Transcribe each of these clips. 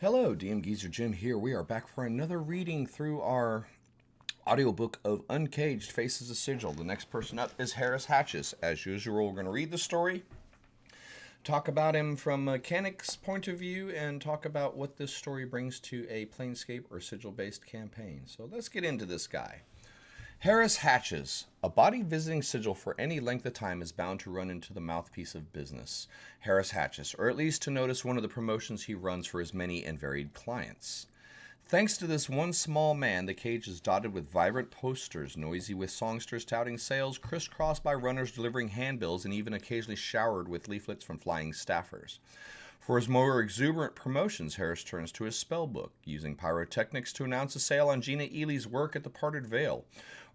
Hello, DM Geezer Jim here. We are back for another reading through our audiobook of Uncaged Faces a Sigil. The next person up is Harys Hatchis. As usual, we're going to read the story, talk about him from a mechanic's point of view, and talk about what this story brings to a Planescape or Sigil-based campaign. So let's get into this guy. Harys Hatchis. A body visiting Sigil for any length of time is bound to run into the mouthpiece of business, Harys Hatchis, or at least to notice one of the promotions he runs for his many and varied clients. Thanks to this one small man, the cage is dotted with vibrant posters, noisy with songsters touting sales, crisscrossed by runners delivering handbills, and even occasionally showered with leaflets from flying staffers. For his more exuberant promotions, Harys turns to his spellbook, using pyrotechnics to announce a sale on Gina Ely's work at the Parted Veil,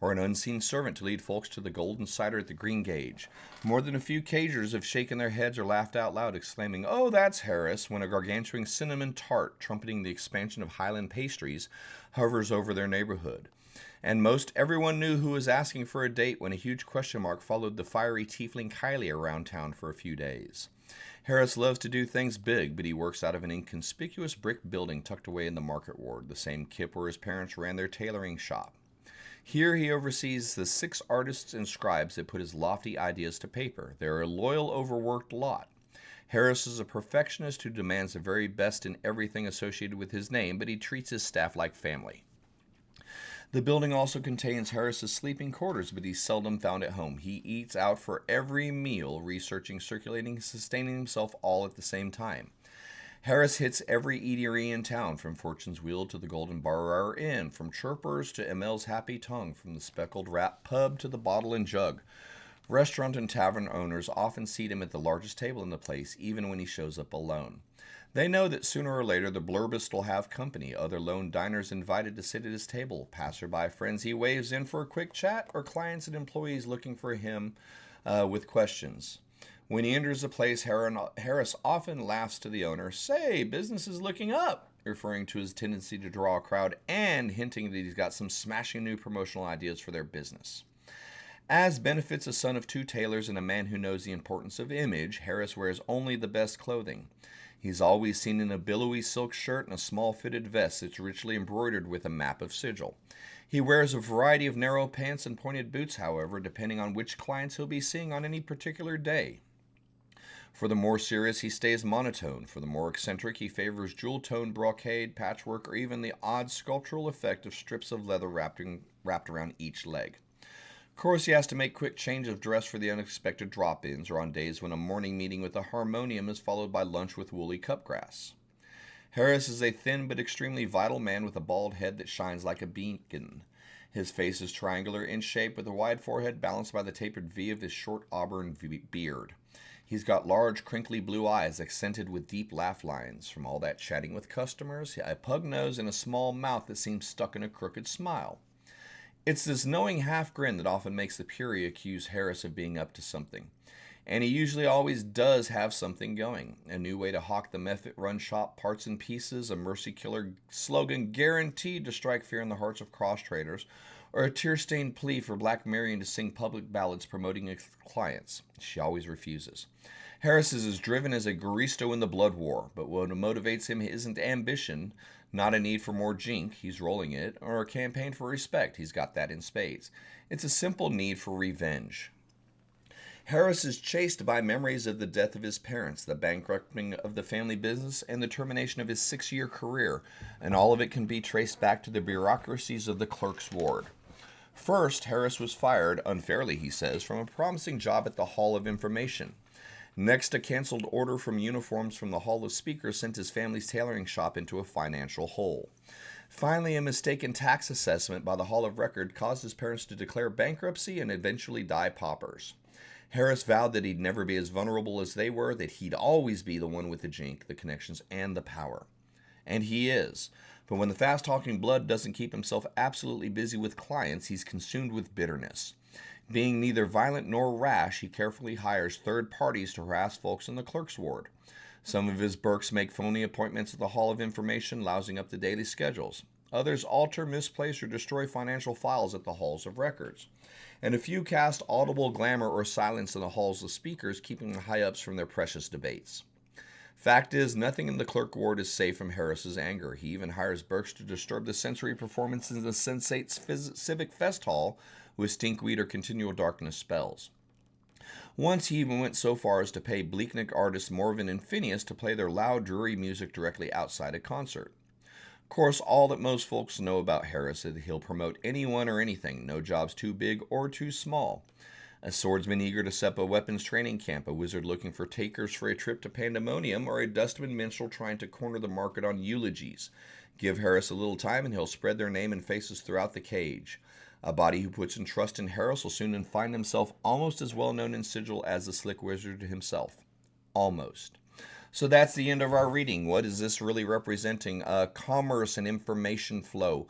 or an unseen servant to lead folks to the golden cider at the Green Gauge. More than a few cagers have shaken their heads or laughed out loud, exclaiming, "Oh, that's Harys," when a gargantuan cinnamon tart, trumpeting the expansion of Highland pastries, hovers over their neighborhood. And most everyone knew who was asking for a date when a huge question mark followed the fiery tiefling Kylie around town for a few days. Harys loves to do things big, but he works out of an inconspicuous brick building tucked away in the market ward, the same kip where his parents ran their tailoring shop. Here he oversees the 6 artists and scribes that put his lofty ideas to paper. They're a loyal, overworked lot. Harys is a perfectionist who demands the very best in everything associated with his name, but he treats his staff like family. The building also contains Harris's sleeping quarters, but he's seldom found at home. He eats out for every meal, researching, circulating, and sustaining himself all at the same time. Harys hits every eatery in town, from Fortune's Wheel to the Golden Bar Inn, from Chirpers to Emel's Happy Tongue, from the Speckled Rat Pub to the Bottle and Jug. Restaurant and tavern owners often seat him at the largest table in the place, even when he shows up alone. They know that sooner or later the blurbist will have company, other lone diners invited to sit at his table, passerby friends he waves in for a quick chat, or clients and employees looking for him with questions. When he enters a place, Harys often laughs to the owner, "Say, business is looking up," referring to his tendency to draw a crowd and hinting that he's got some smashing new promotional ideas for their business. As benefits a son of 2 tailors and a man who knows the importance of image, Harys wears only the best clothing. He's always seen in a billowy silk shirt and a small fitted vest that's richly embroidered with a map of Sigil. He wears a variety of narrow pants and pointed boots, however, depending on which clients he'll be seeing on any particular day. For the more serious, he stays monotone. For the more eccentric, he favors jewel-toned brocade, patchwork, or even the odd sculptural effect of strips of leather wrapped around each leg. Of course, he has to make quick change of dress for the unexpected drop-ins, or on days when a morning meeting with the harmonium is followed by lunch with woolly cupgrass. Harys is a thin but extremely vital man with a bald head that shines like a beacon. His face is triangular in shape, with a wide forehead balanced by the tapered V of his short auburn beard. He's got large, crinkly blue eyes accented with deep laugh lines. From all that chatting with customers, a pug nose and a small mouth that seems stuck in a crooked smile. It's this knowing half grin that often makes the Puri accuse Harys of being up to something. And he usually always does have something going. A new way to hawk the Mephit run shop parts and pieces, a mercy killer slogan guaranteed to strike fear in the hearts of cross-traders, or a tear-stained plea for Black Marion to sing public ballads promoting his clients. She always refuses. Harys is as driven as a Garisto in the Blood War, but what motivates him isn't ambition, not a need for more jink, he's rolling it, or a campaign for respect, he's got that in spades. It's a simple need for revenge. Harys is chased by memories of the death of his parents, the bankrupting of the family business, and the termination of his 6-year career, and all of it can be traced back to the bureaucracies of the clerk's ward. First, Harys was fired, unfairly he says, from a promising job at the Hall of Information. Next, a canceled order from uniforms from the Hall of Speakers sent his family's tailoring shop into a financial hole. Finally, a mistaken tax assessment by the Hall of Record caused his parents to declare bankruptcy and eventually die paupers. Harys vowed that he'd never be as vulnerable as they were, that he'd always be the one with the jink, the connections, and the power. And he is. But when the fast-talking blood doesn't keep himself absolutely busy with clients, he's consumed with bitterness. Being neither violent nor rash, he carefully hires third parties to harass folks in the clerk's ward. Some of his Burks make phony appointments at the Hall of Information, lousing up the daily schedules. Others alter, misplace, or destroy financial files at the Halls of Records. And a few cast audible glamour or silence in the halls of speakers, keeping the high-ups from their precious debates. Fact is, nothing in the clerk ward is safe from Harris's anger. He even hires Burks to disturb the sensory performances in the Sensate's Civic Fest Hall with stinkweed or continual darkness spells. Once he even went so far as to pay Bleakneck artists Morven and Phineas to play their loud, dreary music directly outside a concert. Of course, all that most folks know about Harris is that he'll promote anyone or anything, no job's too big or too small. A swordsman eager to set up a weapons training camp, a wizard looking for takers for a trip to Pandemonium, or a dustman minstrel trying to corner the market on eulogies. Give Harris a little time and he'll spread their name and faces throughout the cage. A body who puts in trust in Harris will soon find himself almost as well known in Sigil as the slick wizard himself. Almost. So that's the end of our reading. What is this really representing? Commerce and information flow.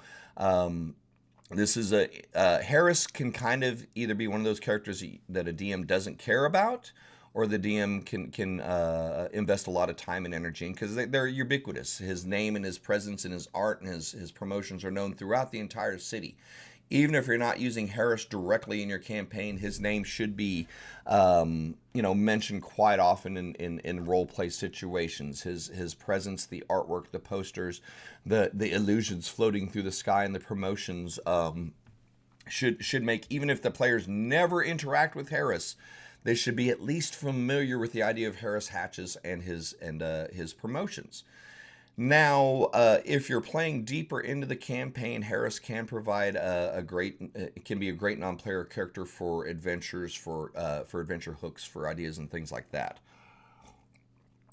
This is Harris can kind of either be one of those characters that a DM doesn't care about, or the DM can invest a lot of time and energy in, because they're ubiquitous. His name and his presence and his art and his promotions are known throughout the entire city. Even if you're not using Harris directly in your campaign, his name should be, mentioned quite often in role play situations. His presence, the artwork, the posters, the illusions floating through the sky, and the promotions should make, even if the players never interact with Harris, they should be at least familiar with the idea of Harris Hatchis and his promotions. Now, if you're playing deeper into the campaign, Harris can provide can be a great non-player character for adventures, for adventure hooks, for ideas and things like that.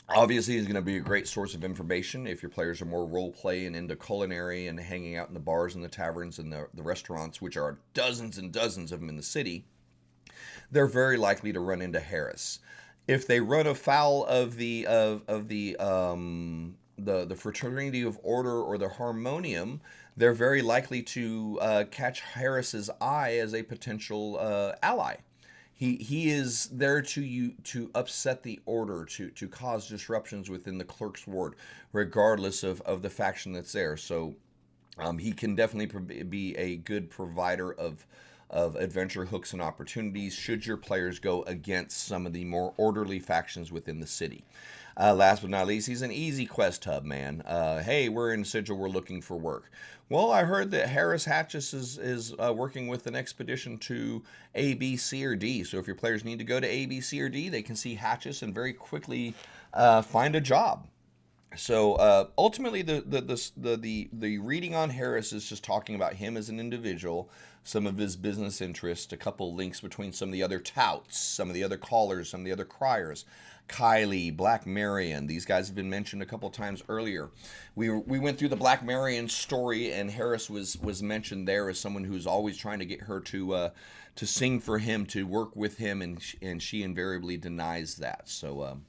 Obviously, he's going to be a great source of information if your players are more role play and into culinary and hanging out in the bars and the taverns and the restaurants, which are dozens and dozens of them in the city. They're very likely to run into Harris. If they run afoul of the Fraternity of Order or the Harmonium, they're very likely to catch Harris's eye as a potential ally. He is there to upset the order, to cause disruptions within the clerk's ward, regardless of the faction that's there. So he can definitely be a good provider of adventure hooks and opportunities should your players go against some of the more orderly factions within the city. Last but not least, he's an easy quest hub, man. Hey, we're in Sigil, we're looking for work. Well, I heard that Harris Hatchis is working with an expedition to A, B, C, or D. So if your players need to go to A, B, C, or D, they can see Hatchis and very quickly find a job. So ultimately, the reading on Harris is just talking about him as an individual, some of his business interests, a couple links between some of the other touts, some of the other callers, some of the other criers. Kylie, Black Marion, these guys have been mentioned a couple times earlier. We went through the Black Marion story, and Harris was mentioned there as someone who's always trying to get her to sing for him, to work with him, and she invariably denies that. So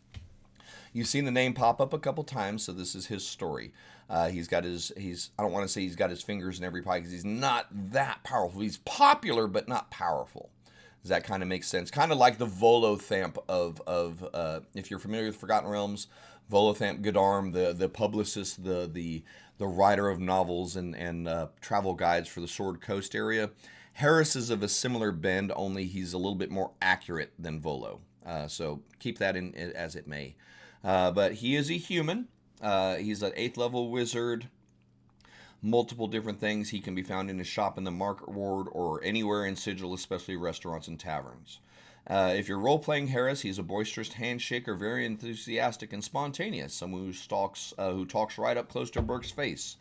you've seen the name pop up a couple times, so this is his story. I don't want to say he's got his fingers in every pie, because he's not that powerful. He's popular, but not powerful. Does that kind of make sense? Kind of like the Volothamp of if you're familiar with Forgotten Realms, Volothamp Godarm, the publicist, the writer of novels and travel guides for the Sword Coast area. Harris is of a similar bend, only he's a little bit more accurate than Volo. So keep that in as it may. But he is a human. He's an 8th level wizard. Multiple different things. He can be found in his shop in the Market Ward or anywhere in Sigil, especially restaurants and taverns. If you're role-playing Harris, he's a boisterous handshaker, very enthusiastic and spontaneous, someone who talks right up close to Burke's face.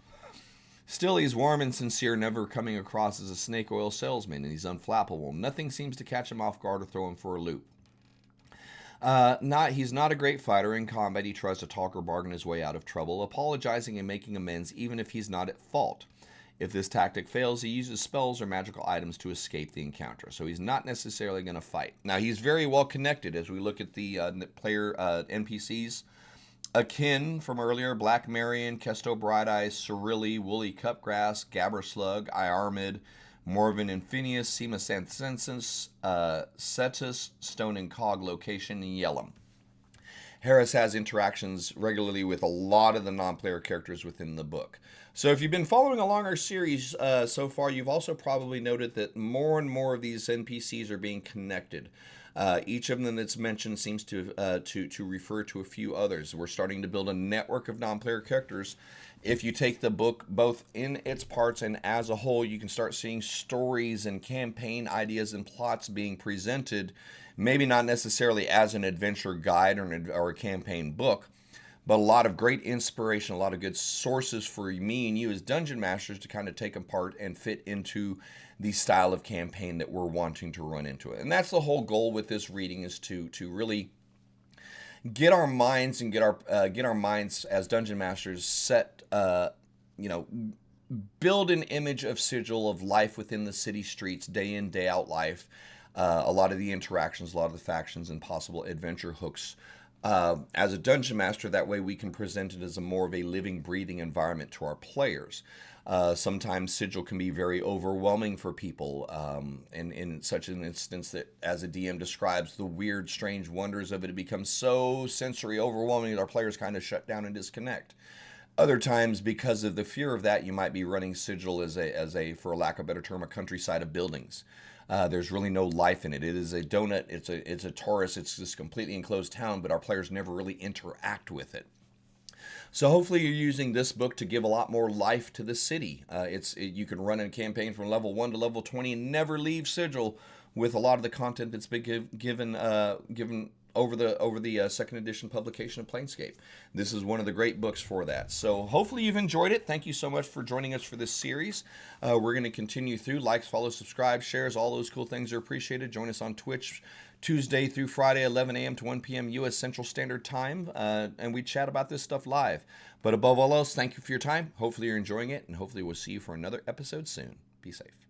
Still, he's warm and sincere, never coming across as a snake oil salesman, and he's unflappable. Nothing seems to catch him off guard or throw him for a loop. He's not a great fighter. In combat, he tries to talk or bargain his way out of trouble, apologizing and making amends even if he's not at fault. If this tactic fails, he uses spells or magical items to escape the encounter, so he's not necessarily going to fight. Now, he's very well connected as we look at the player NPCs. Akin from earlier, Black Marion, Kesto Bright-Eyes, Cerilli, Woolly Cupgrass, Gabberslug, Iarmid, Morven and Phineas, Sema Sansensis, Cetus, Stone and Cog Location, and Yellum. Harris has interactions regularly with a lot of the non-player characters within the book. So if you've been following along our series so far, you've also probably noted that more and more of these NPCs are being connected. Each of them that's mentioned seems to refer to a few others. We're starting to build a network of non-player characters. If you take the book both in its parts and as a whole, you can start seeing stories and campaign ideas and plots being presented, maybe not necessarily as an adventure guide or a campaign book, but a lot of great inspiration, a lot of good sources for me and you as dungeon masters to kind of take apart and fit into the style of campaign that we're wanting to run into it. And that's the whole goal with this reading, is to really get our minds and get our minds as dungeon masters set, build an image of Sigil, of life within the city streets, day in, day out life. A lot of the interactions, a lot of the factions, and possible adventure hooks. As a dungeon master, that way we can present it as a more of a living, breathing environment to our players. Sometimes Sigil can be very overwhelming for people, in such an instance that, as a DM describes, the weird, strange wonders of it becomes so sensory overwhelming that our players kind of shut down and disconnect. Other times, because of the fear of that, you might be running Sigil as a, for lack of a better term, a countryside of buildings. There's really no life in it. It is a donut. It's a torus. It's this completely enclosed town, but our players never really interact with it. So hopefully you're using this book to give a lot more life to the city. You can run a campaign from level 1 to level 20 and never leave Sigil with a lot of the content that's been given over the second edition publication of Planescape. This is one of the great books for that. So hopefully you've enjoyed it. Thank you so much for joining us for this series. We're going to continue through. Likes, follows, subscribe, shares, all those cool things are appreciated. Join us on Twitch Tuesday through Friday, 11 a.m. to 1 p.m. U.S. Central Standard Time, and we chat about this stuff live. But above all else, thank you for your time. Hopefully you're enjoying it, and hopefully we'll see you for another episode soon. Be safe.